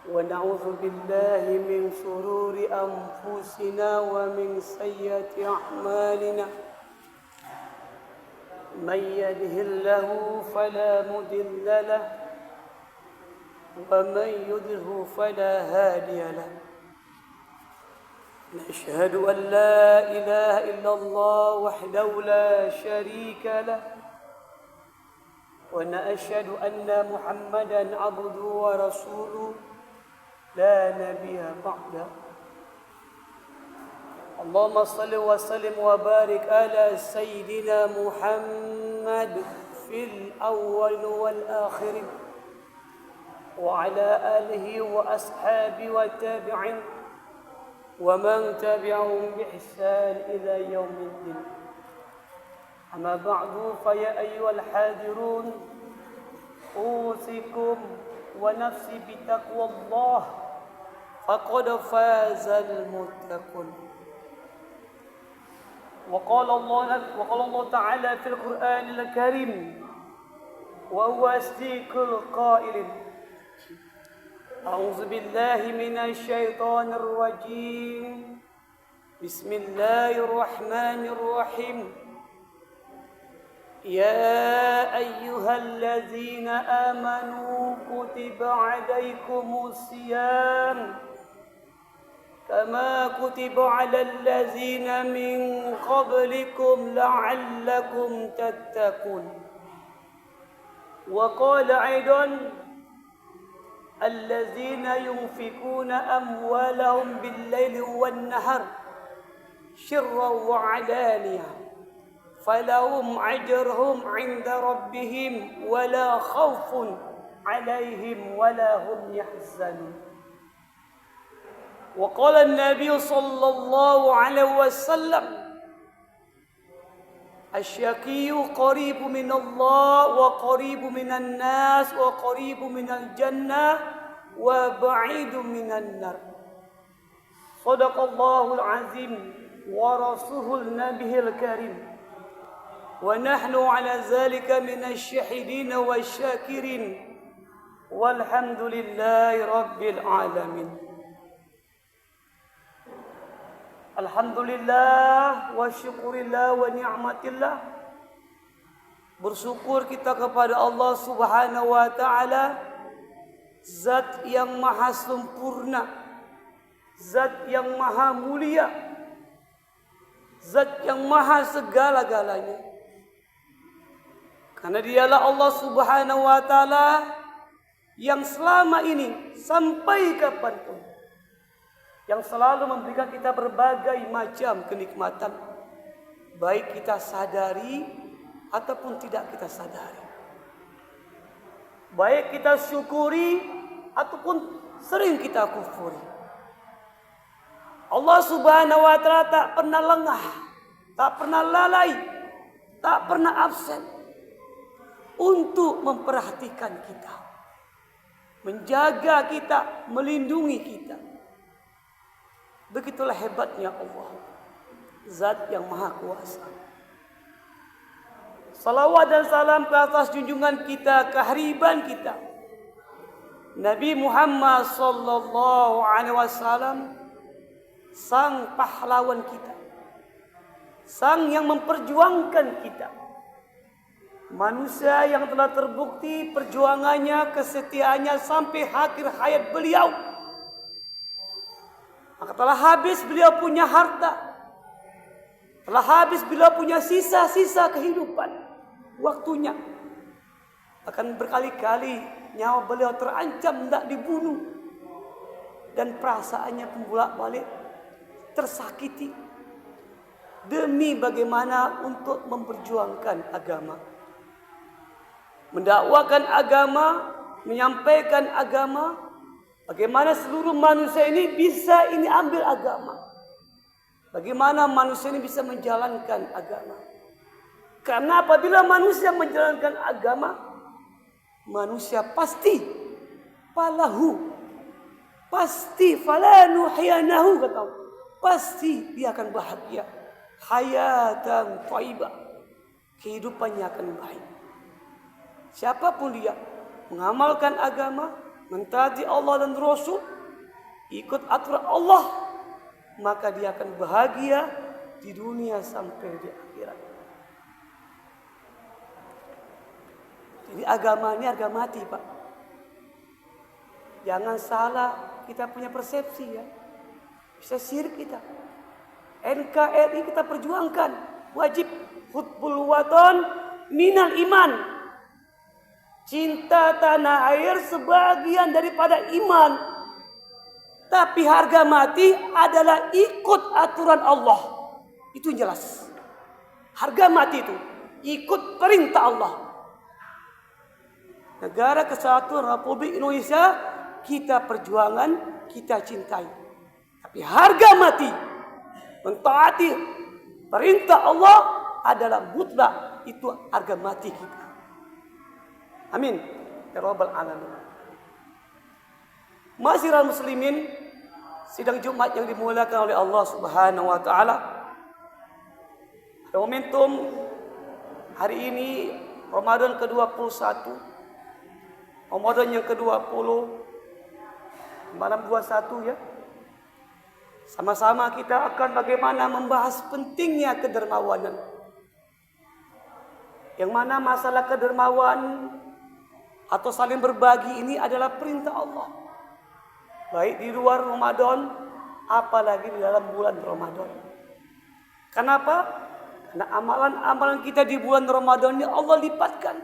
ونعوذ بالله من شرور أنفسنا ومن سيئات أعمالنا من يهده الله فلا مضل له ومن يضلل فلا هادي له نشهد أن لا إله إلا الله وحده لا شريك له ونشهد أن محمدا عبده ورسوله لا نبي بعده اللهم صل وسلم وبارك على سيدنا محمد في الأول والآخر وعلى آله وأصحابه والتابعين ومن تبعهم بإحسان إلى يوم الدين أما بعد فيا أيها الحاضرون أوصيكم ونفسي بتقوى الله فقد فاز المتقون وقال الله تعالى في القرآن الكريم وهو أصدق القائل أعوذ بالله من الشيطان الرجيم بسم الله الرحمن الرحيم يا أيها الذين آمنوا كتب عليكم الصيام كما كتب على الذين من قبلكم لعلكم تتقون وقال أيضا الذين ينفقون أموالهم بالليل والنهار سرا وعلانية فلهم أجرهم عند ربهم ولا خوف عليهم ولا هم يحزنون وقال النبي صلى الله عليه وسلم الشقي قريب من الله وقريب من الناس وقريب من الجنة وبعيد من النار صدق الله العظيم ورسوله النبي الكريم ونحن على ذلك من الشاهدين والشاكرين والحمد لله رب العالمين. Alhamdulillah wa syukurillah wa ni'matillah. Bersyukur kita kepada Allah Subhanahu wa ta'ala, Zat yang maha sempurna, Zat yang maha mulia, Zat yang maha segala-galanya. Karena dialah Allah Subhanahu wa ta'ala yang selama ini sampai kapanpun yang selalu memberikan kita berbagai macam kenikmatan, baik kita sadari ataupun tidak kita sadari, baik kita syukuri ataupun sering kita kufuri. Allah Subhanahu wa ta'ala tak pernah lengah, tak pernah lalai, tak pernah absen untuk memperhatikan kita, menjaga kita, melindungi kita. Begitulah hebatnya Allah, Zat yang maha kuasa. Salawat dan salam ke atas junjungan kita, kehariban kita, Nabi Muhammad sallallahu alaihi wasallam, sang pahlawan kita, sang yang memperjuangkan kita, manusia yang telah terbukti perjuangannya, kesetiaannya sampai akhir hayat beliau. Maka telah habis beliau punya harta, telah habis beliau punya sisa-sisa kehidupan, waktunya. Akan berkali-kali nyawa beliau terancam tidak dibunuh, dan perasaannya pun bolak-balik tersakiti demi bagaimana untuk memperjuangkan agama, mendakwakan agama, menyampaikan agama. Bagaimana seluruh manusia ini bisa ambil agama, bagaimana manusia ini bisa menjalankan agama. Karena apabila manusia menjalankan agama, manusia pasti falahu, pasti falanuhyanahu, kata Allah, pasti dia akan bahagia, hayatan thayyibah, kehidupannya akan baik. Siapapun dia mengamalkan agama, mentaati Allah dan Rasul, ikut aturan Allah, maka dia akan bahagia di dunia sampai di akhirat. Jadi agama ini harga mati, Pak. Jangan salah kita punya persepsi ya. Bisa syirik kita. NKRI kita perjuangkan. Wajib hutbul watan minal iman. Cinta tanah air sebagian daripada iman. Tapi harga mati adalah ikut aturan Allah. Itu yang jelas. Harga mati itu ikut perintah Allah. Negara Kesatuan Republik Indonesia kita perjuangan, kita cintai. Tapi harga mati mentaati perintah Allah adalah mutlak, itu harga mati kita. Amin ya rabbal alamin. Ma'asyiral muslimin, sidang Jumat yang dimuliakan oleh Allah Subhanahu wa taala. Ada momentum hari ini Ramadan ke-21, Ramadan yang ke-20, malam 21 ya. Sama-sama kita akan bagaimana membahas pentingnya kedermawanan. Yang mana masalah kedermawan atau saling berbagi ini adalah perintah Allah. Baik di luar Ramadan, apalagi di dalam bulan Ramadan. Kenapa? Karena amalan-amalan kita di bulan Ramadan ini Allah lipatkan.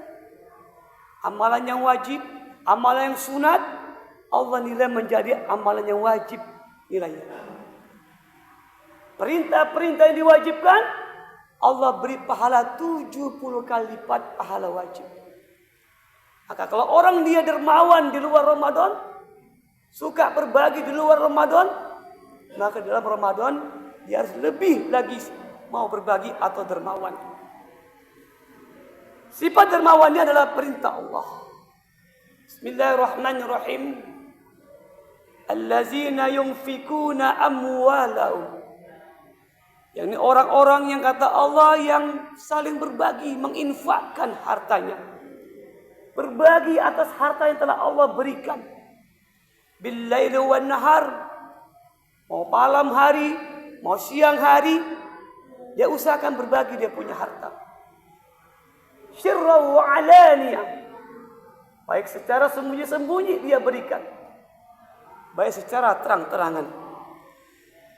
Amalan yang wajib, amalan yang sunat, Allah nilai menjadi amalan yang wajib nilainya. Perintah-perintah yang diwajibkan, Allah beri pahala 70 kali lipat pahala wajib. Maka kalau orang dia dermawan di luar Ramadan, suka berbagi di luar Ramadan, maka dalam Ramadan dia harus lebih lagi mau berbagi atau dermawan. Sifat dermawannya adalah perintah Allah. Bismillahirrahmanirrahim. Allazina yunfikuna amwalahum. Yang ini orang-orang yang kata Allah yang saling berbagi, menginfakkan hartanya. Berbagi atas harta yang telah Allah berikan. Bil-laili wan nahar. Mau malam hari, mau siang hari, dia usahakan berbagi dia punya harta. Sirra wa alaniyah. Baik secara sembunyi-sembunyi dia berikan, baik secara terang-terangan.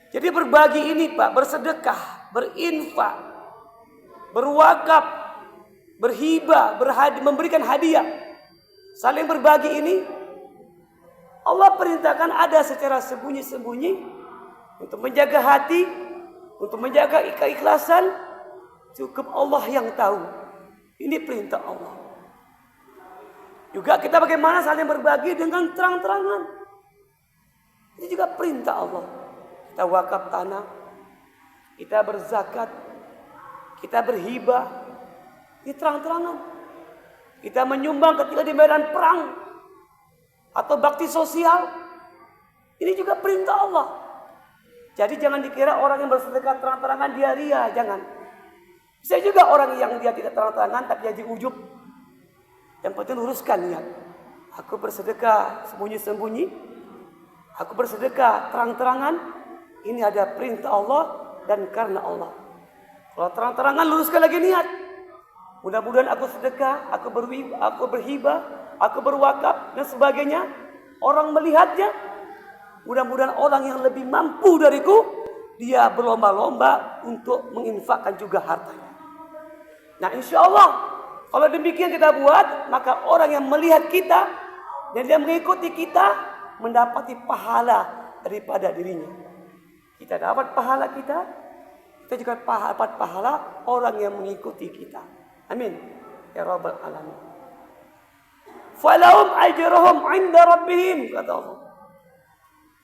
Jadi berbagi ini Pak, bersedekah, berinfak, berwakaf, berhibah, memberikan hadiah, saling berbagi ini Allah perintahkan ada secara sembunyi-sembunyi untuk menjaga hati, untuk menjaga keikhlasan. Cukup Allah yang tahu. Ini perintah Allah. Juga kita bagaimana saling berbagi dengan terang-terangan. Ini juga perintah Allah. Kita wakaf tanah, kita berzakat, kita berhibah, ini terang-terangan. Kita menyumbang ketika di medan perang atau bakti sosial, ini juga perintah Allah. Jadi jangan dikira orang yang bersedekah terang-terangan dia ria, jangan. Bisa juga orang yang dia tidak terang-terangan tapi jadi ujub. Yang penting luruskan niat. Aku bersedekah sembunyi-sembunyi, aku bersedekah terang-terangan. Ini ada perintah Allah dan karena Allah. Kalau terang-terangan luruskan lagi niat. Mudah-mudahan aku sedekah, aku berhibah, aku berwakaf dan sebagainya. Orang melihatnya. Mudah-mudahan orang yang lebih mampu dariku, dia berlomba-lomba untuk menginfakkan juga hartanya. Nah insya Allah, kalau demikian kita buat, maka orang yang melihat kita dan dia mengikuti kita mendapati pahala daripada dirinya. Kita dapat pahala kita juga dapat pahala orang yang mengikuti kita. Amin ya rabbal alamin. Falahum ajruhum 'inda rabbihim, kata Allah.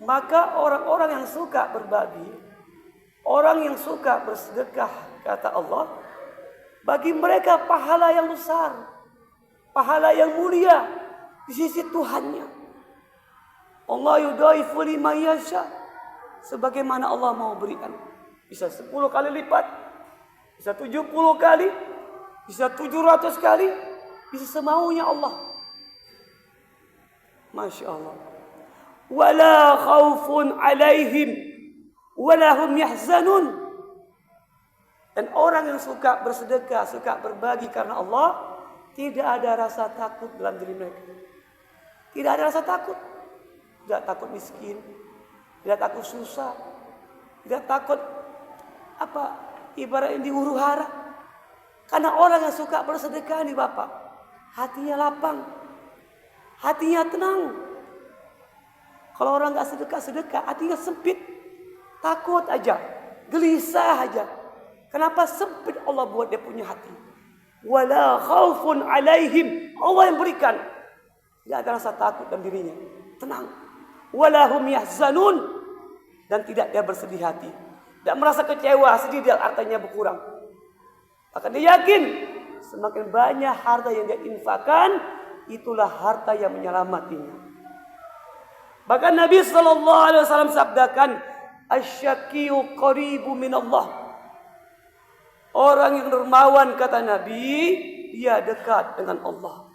Maka orang-orang yang suka berbagi, orang yang suka bersedekah, kata Allah, bagi mereka pahala yang besar, pahala yang mulia di sisi Tuhannya. Allah yudhaifu liman yasha. Sebagaimana Allah mau berikan. Bisa 10 kali lipat, bisa 70 kali, bisa 700 kali, bisa semaunya Allah. Masya Allah. Wala khaufun alaihim walahum yahzanun. Dan orang yang suka bersedekah, suka berbagi karena Allah, tidak ada rasa takut dalam diri mereka. Tidak ada rasa takut. Tidak takut miskin, tidak takut susah, tidak takut ibarat yang dihuru hara. Karena orang yang suka bersedekah nih Bapak, hatinya lapang, hatinya tenang. Kalau orang nggak sedekah, hatinya sempit, takut aja, gelisah aja. Kenapa sempit Allah buat dia punya hati? Wala khaufun alaihim. Allah yang berikan. Tidak ada rasa takut dalam dirinya. Tenang. Wala hum yahzanun. Dan tidak dia bersedih hati. Tidak merasa kecewa, sedih dia hartanya berkurang. Maka dia yakin semakin banyak harta yang dia infakkan, itulah harta yang menyelamatinya. Bahkan Nabi SAW sabdakan, asyakiyu qaribu minallah. Orang yang dermawan, kata Nabi, dia dekat dengan Allah.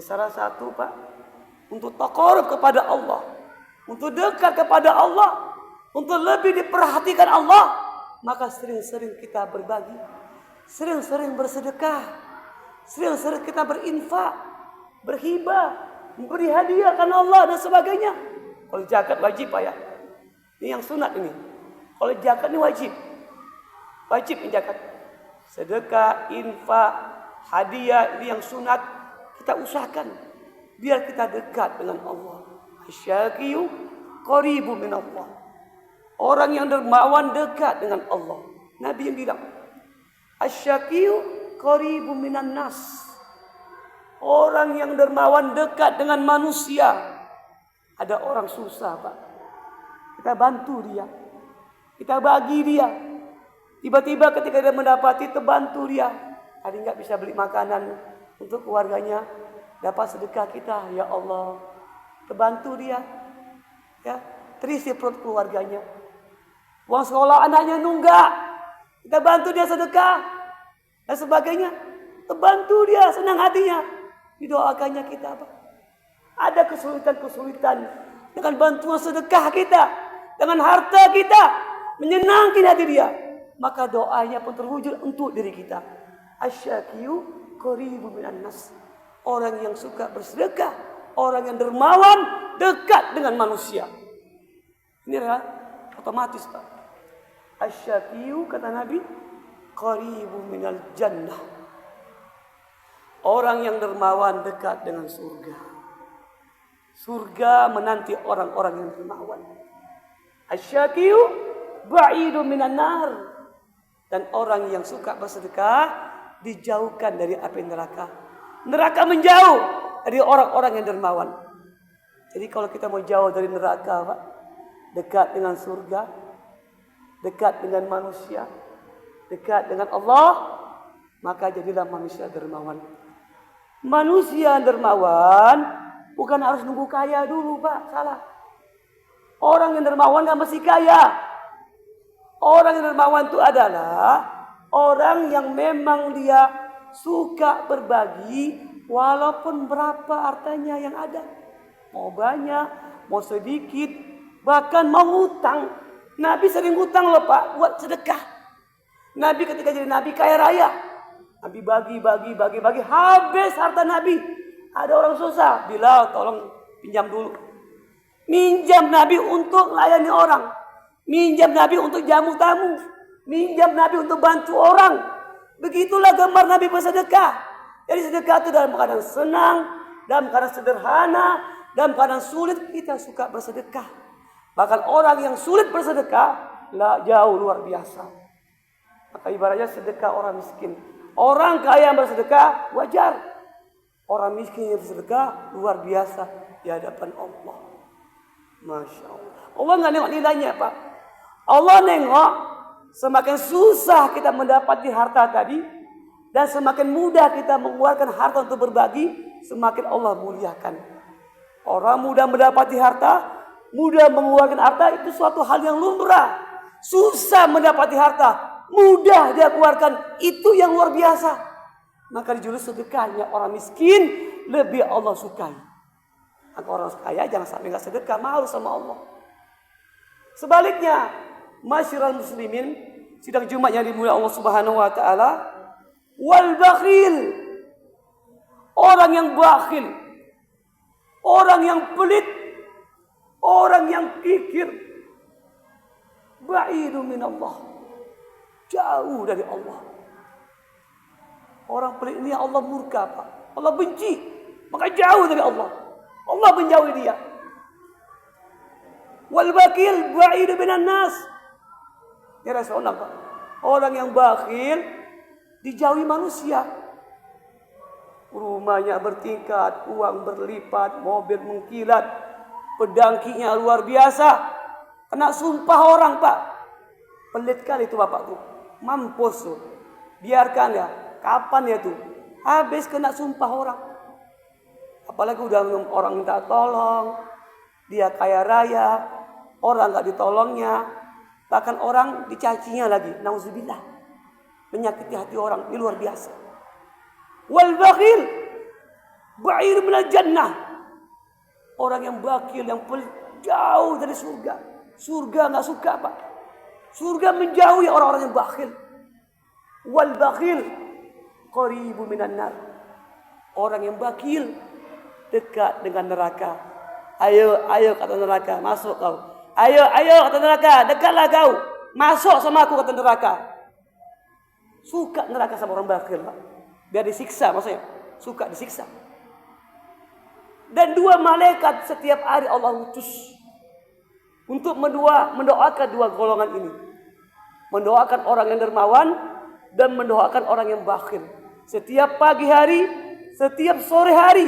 Salah satu Pak, untuk taqarrub kepada Allah, untuk dekat kepada Allah, untuk lebih diperhatikan Allah, maka sering-sering kita berbagi, sering-sering bersedekah, sering-sering kita berinfak, berhibah, memberi hadiah karena Allah dan sebagainya. Kalau zakat wajib Pak ya. Ini yang sunat ini. Kalau zakat ini wajib. Wajib zakat. Sedekah, infak, hadiah ini yang sunat kita usahakan biar kita dekat dengan Allah. Asyaqiyu qaribu min Allah. Orang yang dermawan dekat dengan Allah. Nabi yang bilang, asyaqiyu qaribu minan nas. Orang yang dermawan dekat dengan manusia. Ada orang susah Pak, kita bantu dia, kita bagi dia. Tiba-tiba ketika dia mendapati, terbantu dia. Ada nggak bisa beli makanan untuk keluarganya, dapat sedekah kita, ya Allah, terbantu dia, ya, terisi perut keluarganya. Uang sekolah anaknya nunggak, kita bantu dia sedekah dan sebagainya, terbantu dia, senang hatinya, didoakannya kita apa? Ada kesulitan-kesulitan, dengan bantuan sedekah kita, dengan harta kita, menyenangkan hati dia. Maka doanya pun terwujud untuk diri kita. Asyaqiyu qaribu minan nas. Orang yang suka bersedekah, orang yang dermawan, dekat dengan manusia. Ini adalah otomatis Pak. Asyaqiyu, kata Nabi, qaribu minal jannah. Orang yang dermawan dekat dengan surga. Surga menanti orang-orang yang dermawan. Asyaqiyu ba'idu minan nar. Dan orang yang suka bersedekah dijauhkan dari api neraka. Neraka menjauh dari orang-orang yang dermawan. Jadi kalau kita mau jauh dari neraka Pak, dekat dengan surga, dekat dengan manusia, dekat dengan Allah, maka jadilah manusia dermawan. Manusia dermawan bukan harus nunggu kaya dulu Pak, salah. Orang yang dermawan gak mesti kaya. Orang yang dermawan itu adalah orang yang memang dia suka berbagi walaupun berapa hartanya yang ada. Mau banyak, mau sedikit, bahkan mau ngutang. Nabi sering ngutang loh Pak, buat sedekah. Nabi ketika jadi Nabi kaya raya. Nabi bagi, habis harta Nabi. Ada orang susah, Bilal tolong pinjam dulu. Minjam Nabi untuk melayani orang. Minjam Nabi untuk jamu tamu. Minjam Nabi untuk bantu orang. Begitulah gambar Nabi bersedekah. Jadi sedekah itu dalam keadaan senang, dalam keadaan sederhana, dalam keadaan sulit kita suka bersedekah. Bahkan orang yang sulit bersedekah jauh luar biasa. Maka ibaratnya sedekah orang miskin. Orang kaya yang bersedekah wajar. Orang miskin yang bersedekah luar biasa di hadapan Allah. Masya Allah. Allah nggak nengok nilainya Pak. Allah nengok semakin susah kita mendapati harta tadi, dan semakin mudah kita mengeluarkan harta untuk berbagi, semakin Allah muliakan. Orang mudah mendapati harta, mudah mengeluarkan harta, itu suatu hal yang lumrah. Susah mendapati harta, mudah dia keluarkan, itu yang luar biasa. Maka dijuluki sedekahnya orang miskin lebih Allah sukai. Maka orang kaya jangan sampai nggak sedekah, malu sama Allah. Sebaliknya, masyiral muslimin, sidang Jumat yang dimuliakan Allah Subhanahu wa taala, wal bakhil, orang yang bakhil, orang yang pelit, orang yang kikir, ba'idu minallah, jauh dari Allah. Orang pelit ini Allah murka, Pak. Allah benci, maka jauh dari Allah. Allah menjauhi dia. Wal bakhil ba'idu minan nas. Ya Rasulullah, Pak. Orang yang bakhil dijauhi manusia. Rumahnya bertingkat, uang berlipat, mobil mengkilat, pedangkinya luar biasa. Kena sumpah orang, Pak. Pelit kali itu bapak tuh. Mampus tuh. Biarkan ya. Kapan ya tuh? Habis kena sumpah orang. Apalagi udah orang minta tolong. Dia kaya raya. Orang gak ditolongnya. Bahkan orang dicacinya lagi. Nauzubillah. Menyakiti hati orang. Ini luar biasa. Wal bakhil ba'ir minal jannah. Orang yang bakhil, yang pelit, jauh dari surga. Surga gak suka, Pak. Surga menjauhi orang-orang yang bakhil. Wal bakhil qaribu minan nar. Orang yang bakhil dekat dengan neraka. Ayo, ayo kata neraka, masuk kau. Ayo, ayo kata neraka, dekatlah kau. Masuk sama aku kata neraka. Suka neraka sama orang bakhil, Pak. Biar disiksa maksudnya. Suka disiksa. Dan dua malaikat setiap hari Allah utus untuk mendoakan dua golongan ini. Mendoakan orang yang dermawan dan mendoakan orang yang bakhil. Setiap pagi hari, setiap sore hari,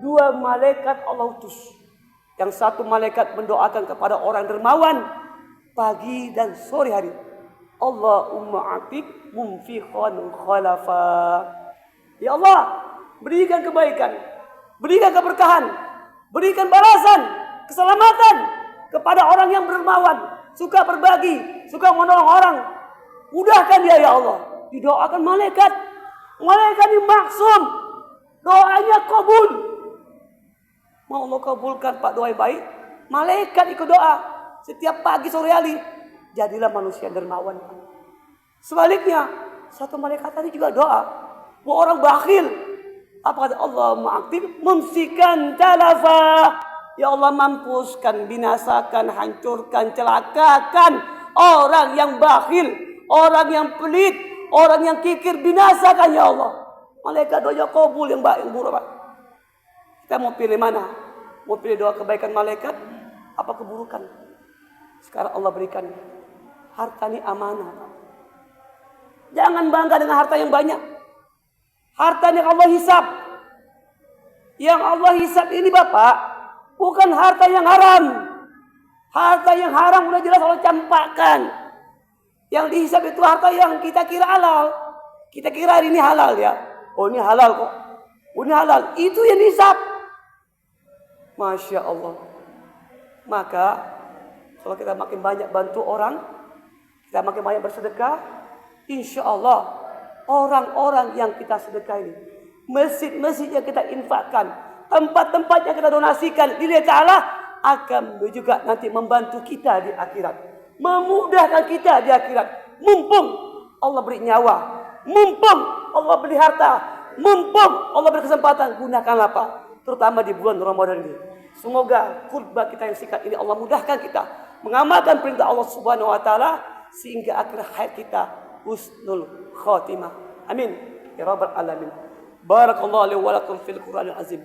dua malaikat Allah utus. Yang satu malaikat mendoakan kepada orang dermawan pagi dan sore hari. Allahumma atik mumfiqan khalafa. Ya Allah, berikan kebaikan, berikan keberkahan, berikan balasan, keselamatan kepada orang yang dermawan, suka berbagi, suka menolong orang. Mudahkan dia ya Allah. Didoakan malaikat. Malaikat ini maksum. Doanya kabul. Mau Allah kabulkan Pak doa yang baik. Malaikat ikut doa. Setiap pagi sore hari. Jadilah manusia dermawan. Sebaliknya. Satu malaikat tadi juga doa. Buat orang bakhil. Apa kata Allah ma'aktif. Mumsikan talafa. Ya Allah mampuskan, binasakan, hancurkan, celakakan. Orang yang bakhil. Orang yang pelit. Orang yang kikir binasakan ya Allah. Malaikat doa kabul yang baik, yang buruk, Pak. Kita mau pilih mana? Mau pilih doa kebaikan malaikat apa keburukan? Sekarang Allah berikan. Harta ini amanah, Pak. Jangan bangga dengan harta yang banyak. Harta yang Allah hisab. Yang Allah hisab ini Bapak, bukan harta yang haram. Harta yang haram udah jelas Allah campakkan. Yang dihisab itu harta yang kita kira halal. Kita kira hari ini halal ya. Oh ini halal kok. Oh ini halal. Itu yang dihisab. Masya Allah. Maka kalau kita makin banyak bantu orang, kita makin banyak bersedekah, insya Allah orang-orang yang kita sedekah ini, masjid-masjid yang kita infakkan, tempat-tempat yang kita donasikan, lillahi ta'ala akan juga nanti membantu kita di akhirat. Memudahkan kita di akhirat. Mumpung Allah beri nyawa, mumpung Allah beri harta, mumpung Allah beri kesempatan, gunakanlah Pak. Terutama di bulan Ramadan ini. Semoga khutbah kita yang singkat ini Allah mudahkan kita mengamalkan perintah Allah Subhanahu wa taala sehingga akhir hayat kita husnul khatimah. Amin ya rabbal alamin. Barakallahu li wa lakum fil Qur'anil azim.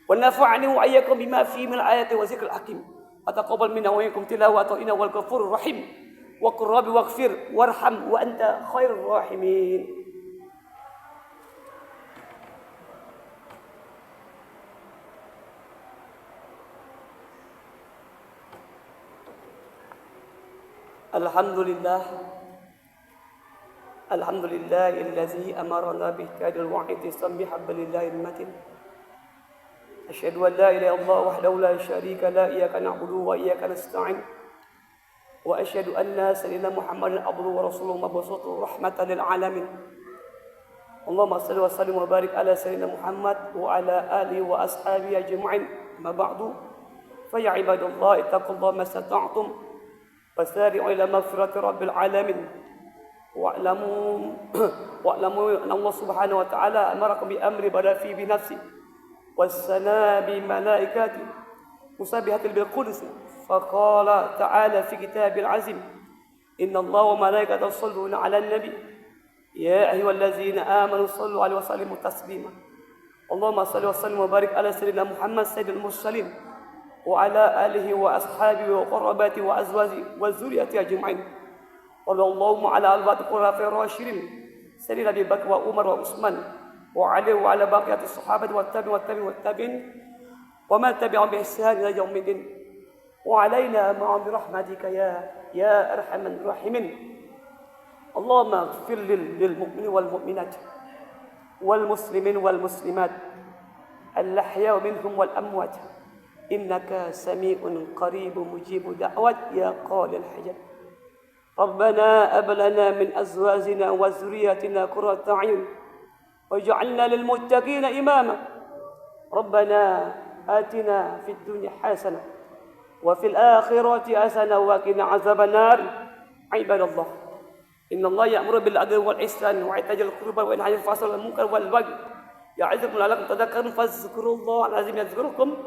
Wa nafa'ani wa iyyakum bima fihi min ayati wa zikril hakim. Ataqabbal minna wa iyyakum tilawatahu innahu wal ghafurur rahim. Wa qur rabbi waghfir warham wa anta khairur rahimin. Alhamdulillah. Alhamdulillahillazi amarna bihtadil wahidi sambi hablillahil matin. Asyhadu an la ilaha illallah wahdahu la syarika la iyyaka na'budu wa iyyaka nasta'in. Wa asyhadu anna sayyidina Muhammadan abduhu wa rasuluhu mab'utsun rahmatan lil alamin. Allahumma shalli wa sallim wa barik ala sayyidina Muhammad wa ala alihi wa ashabihi ajma'in. أما بعد فيا عباد الله اتقوا الله ما استطعتم وسارعوا إلى مغفرة رب العالمين واعلموا أن الله سبحانه وتعالى أمركم بأمر بدأ فيه بنفسه والثناء بملائكته مسبحة بالقدس فقال تعالى في كتاب العزيز إن الله وملائكته يصلون على النبي يا أيها الذين آمنوا صلوا عليه وسلموا تسليما اللهم صل وسلم وبارك على سيدنا محمد سيد المرسلين وعلى آله وأصحابه وقرباته وأزواجه وذريته أجمعين اللهم على أربعة الخلفاء الراشدين سيدنا أبي بكر وعمر وعثمان وعلي وعلى بقية الصحابة والتابعين ومن تبعهم بإحسان إلى يوم الدين وعلينا معهم برحمتك يا أرحم الراحمين اللهم اغفر للمؤمنين والمؤمنات والمسلمين والمسلمات الأحياء منهم والأموات إنك سميع قريب مجيب دعوات يا قال الحجاب ربنا هب لنا من أزواجنا وذرياتنا قرة أعين واجعلنا للمتقين إماما ربنا آتنا في الدنيا حسنة وفي الآخرة حسنة وقنا عذاب النار عباد الله إن الله يأمر بالعدل والإحسان وإيتاء القربى وينهى عن الفحشاء والمنكر والبغي يعظكم لعلكم تذكرون فاذكروا الله العظيم يذكركم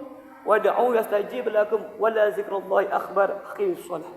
ودعوه يستجيب لكم ولذكر الله أكبر أقيموا الصلاة